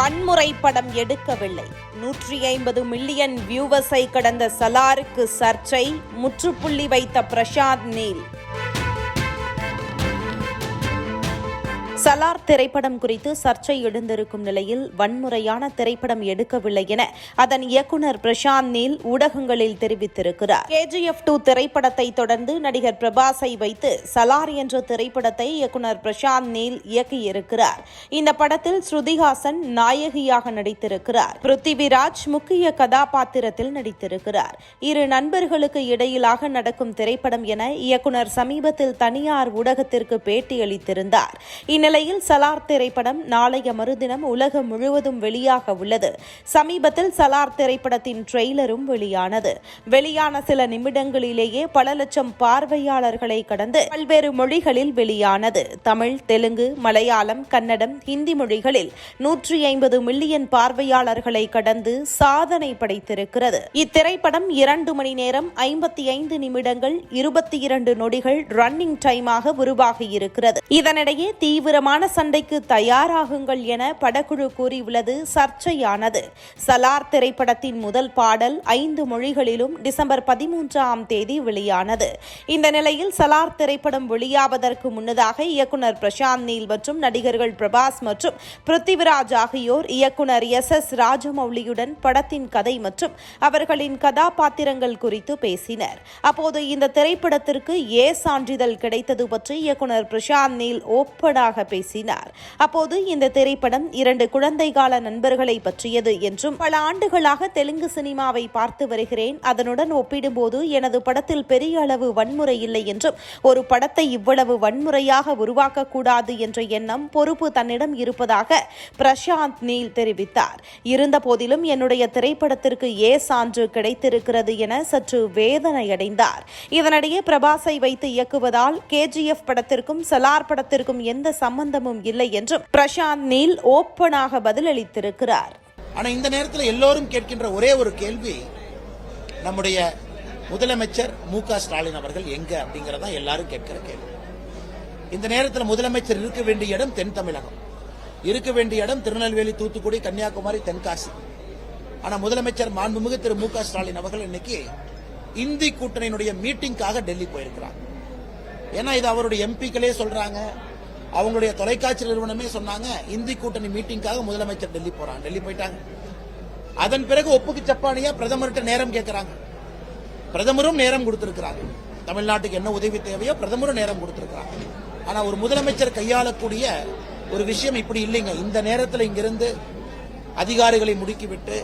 வன்முறை படம் எடுக்கவில்லை. 150 மில்லியன் வியூவர்ஸை கடந்த சலாருக்கு சர்ச்சை, முற்றுப்புள்ளி வைத்த பிரசாந்த் நீல். சலார் திரைப்படம் குறித்து சர்ச்சை எழுந்திருக்கும் நிலையில் வன்முறையான திரைப்படம் எடுக்கவில்லை என அதன் இயக்குநர் பிரசாந்த் நீல் ஊடகங்களில் தெரிவித்திருக்கிறார். KGF 2 திரைப்படத்தை தொடர்ந்து நடிகர் பிரபாஸை வைத்து சலார் என்ற திரைப்படத்தை இயக்குநர் பிரசாந்த் நீல் இயக்கியிருக்கிறார். இந்த படத்தில் ஸ்ருதிஹாசன் நாயகியாக நடித்திருக்கிறார். பிருத்திவிராஜ் முக்கிய கதாபாத்திரத்தில் நடித்திருக்கிறார். இரு நண்பர்களுக்கு இடையிலாக நடக்கும் திரைப்படம் என இயக்குநர் சமீபத்தில் தனியார் ஊடகத்திற்கு பேட்டியளித்திருந்தார். இந்நிலையில் சலார் திரைப்படம் நாளைய மறுதினம் உலகம் முழுவதும் வெளியாக உள்ளது. சமீபத்தில் சலார் திரைப்படத்தின் ட்ரெய்லரும் வெளியானது. வெளியான சில நிமிடங்களிலேயே பல லட்சம் பார்வையாளர்களை கடந்து பல்வேறு மொழிகளில் வெளியானது. தமிழ், தெலுங்கு, மலையாளம், கன்னடம், ஹிந்தி மொழிகளில் 150 மில்லியன் பார்வையாளர்களை கடந்து சாதனை படைத்திருக்கிறது. இத்திரைப்படம் 2 மணி நேரம் 55 நிமிடங்கள் 22 நொடிகள் ரன்னிங் டைமாக உருவாகியிருக்கிறது. இதனிடையே தீவிரமான சண்டைக்கு தயாராகுங்கள் என படக்குழு கூறியுள்ளது சர்ச்சையானது. சலார் திரைப்படத்தின் முதல் பாடல் 5 மொழிகளிலும் டிசம்பர் 13ஆம் தேதி வெளியானது. இந்த நிலையில் சலார் திரைப்படம் வெளியாவதற்கு முன்னதாக இயக்குநர் பிரசாந்த் நீல் மற்றும் நடிகர்கள் பிரபாஸ் மற்றும் பிருத்திவிராஜ் ஆகியோர் இயக்குநர் SS ராஜமௌலியுடன் படத்தின் கதை மற்றும் அவர்களின் கதாபாத்திரங்கள் குறித்து பேசினர். அப்போது இந்த திரைப்படத்திற்கு சான்றிதழ் கிடைத்தது பற்றி இயக்குநர் பிரசாந்த் நீல் ஓப்பனாக பேசினார். அப்போது இந்த திரைப்படம் 2 குழந்தை கால நண்பர்களை பற்றியது என்றும், பல ஆண்டுகளாக தெலுங்கு சினிமாவை பார்த்து வருகிறேன், அதனுடன் ஒப்பிடும்போது எனது படத்தில் பெரிய அளவு வன்முறை இல்லை என்றும், ஒரு படத்தை இவ்வளவு வன்முறையாக உருவாக்கக்கூடாது என்ற எண்ணம், பொறுப்பு தன்னிடம் இருப்பதாக பிரசாந்த் நீல் தெரிவித்தார். இருந்த போதிலும் என்னுடைய திரைப்படத்திற்கு சான்று கிடைத்திருக்கிறது என சற்று வேதனையடைந்தார். இதனிடையே பிரபாஸை வைத்து இயக்குவதால் KGF படத்திற்கும் சலார் படத்திற்கும் எந்த சம்பந்தமும் இல்லை என்றும் பிரசாந்த் நீல் ஓப்பனாக பதிலளித்திருக்கிறார். ஆனா இந்த நேரத்தில் எல்லோரும் கேட்கின்ற ஒரே ஒரு கேள்வி, நம்முடைய முதலமைச்சர் MK ஸ்டாலின் அவர்கள் எங்க அப்படிங்கறத எல்லாரும் கேட்கிற கேள்வி. இந்த நேரத்தில் முதலமைச்சர் இருக்க வேண்டிய இடம் தென் தமிழகம், இருக்க வேண்டிய இடம் திருநெல்வேலி, தூத்துக்குடி, கன்னியாகுமரி, தென்காசி. ஆனா முதலமைச்சர் மாண்புமிகு திரு MK ஸ்டாலின் அவர்கள் இன்னைக்கு இந்தி கூட்டணியினுடைய மீட்டிங்காக டெல்லி போயிருக்கிறார். ஏன்னா இது அவருடைய எம்பிக்களே சொல்றாங்க, அவங்களுடைய தொலைக்காட்சி நிறுவனமே சொன்னாங்க, இந்தி கூட்டணி மீட்டிங்காக முதலமைச்சர் டெல்லி போறாங்க. டெல்லி போயிட்டாங்க. அதன் பிறகு ஒப்புக்கு சப்பானியா பிரதமர்கிட்ட நேரம் கேட்கிறாங்க. பிரதமரும் நேரம் கொடுத்திருக்கிறாங்க. தமிழ்நாட்டுக்கு என்ன உதவி தேவையோ பிரதமரும் நேரம் கொடுத்திருக்கிறாங்க. ஆனா ஒரு முதலமைச்சர் கையாளக்கூடிய ஒரு விஷயம் இப்படி இல்லைங்க. இந்த நேரத்தில் இங்கிருந்து அதிகாரிகளை முடுக்கிவிட்டு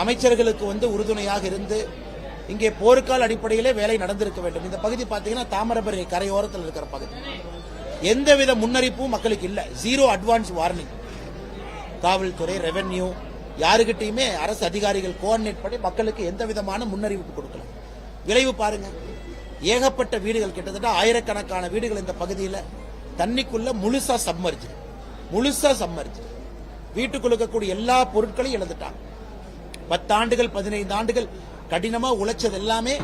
அமைச்சர்களுக்கு உறுதுணையாக இருந்து இங்கே போர்க்கால அடிப்படையிலே வேலை நடந்திருக்க வேண்டும். இந்த பகுதி பாத்தீங்கன்னா தாமிரபரணி கரையோரத்தில் இருக்கிற பகுதி. எந்தவித முன்னறிப்பும் மக்களுக்கு இல்ல. 0 அட்வான்ஸ் வார்னிங். காவல்துறை, ரெவென்யூ யாருகிட்டையுமே அரசு அதிகாரிகள் கோஆர்டினேட் பண்ணி மக்களுக்கு எந்த விதமான முன்னறிவிப்பு கொடுக்கல. விளைவு பாருங்க, ஏகப்பட்ட வீடுகள், கிட்டத்தட்ட ஆயிரக்கணக்கான வீடுகள் இந்த பகுதியில் தண்ணிக்குள்ள முழுசா சம்மர்ஜ். வீட்டுக்குள்ள இருக்கக்கூடிய எல்லா பொருட்களையும் இழந்துட்டாங்க. 10 ஆண்டுகள் 15 ஆண்டுகள் கடினமா உழைச்சது எல்லாமே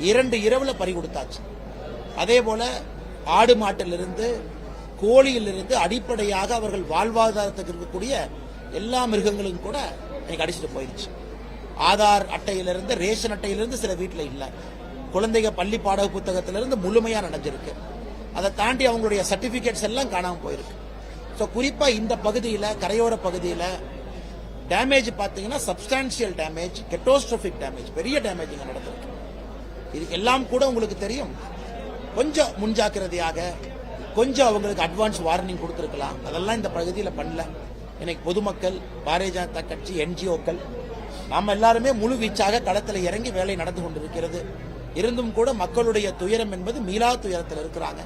2 இரவுல பறி கொடுத்தாச்சு. அதே போல ஆடு மாட்டிலிருந்து, கோழியிலிருந்து அடிப்படையாக அவர்கள் வாழ்வாதாரத்துக்கு இருக்கக்கூடிய எல்லா மிருகங்களும் கூட எனக்கு அடிச்சுட்டு போயிருச்சு. ஆதார் அட்டையிலிருந்து, ரேஷன் அட்டையிலிருந்து சில வீட்டில் இல்ல. குழந்தைங்க பள்ளி பாட புத்தகத்திலிருந்து முழுமையா நடந்திருக்கு. அதை தாண்டி அவங்களுடைய சர்டிபிகேட்ஸ் எல்லாம் காணாம போயிருக்கு. குறிப்பா இந்த பகுதியில், கரையோர பகுதியில் டேமேஜ் பாத்தீங்கன்னா சப்ஸ்டான்சியல் டேமேஜ், கேட்டாஸ்ட்ரோபிக் டேமேஜ், பெரிய டேமேஜ் இங்க நடந்திருக்கு. இதுக்கு எல்லாம் கூட உங்களுக்கு தெரியும், கொஞ்சம் முன்ஜாக்கிரதையாக கொஞ்சம் அவங்களுக்கு அட்வான்ஸ் வார்னிங் கொடுத்திருக்கலாம். அதெல்லாம் இந்த பகுதியில் பண்ணல. இன்னைக்கு பொதுமக்கள், பாரதிய ஜனதா கட்சி, NGOக்கள் நாம எல்லாருமே முழு வீச்சாக களத்தில் இறங்கி வேலை நடந்து கொண்டிருக்கிறது. இருந்தும் கூட மக்களுடைய துயரம் என்பது மீளா துயரத்தில் இருக்கிறாங்க.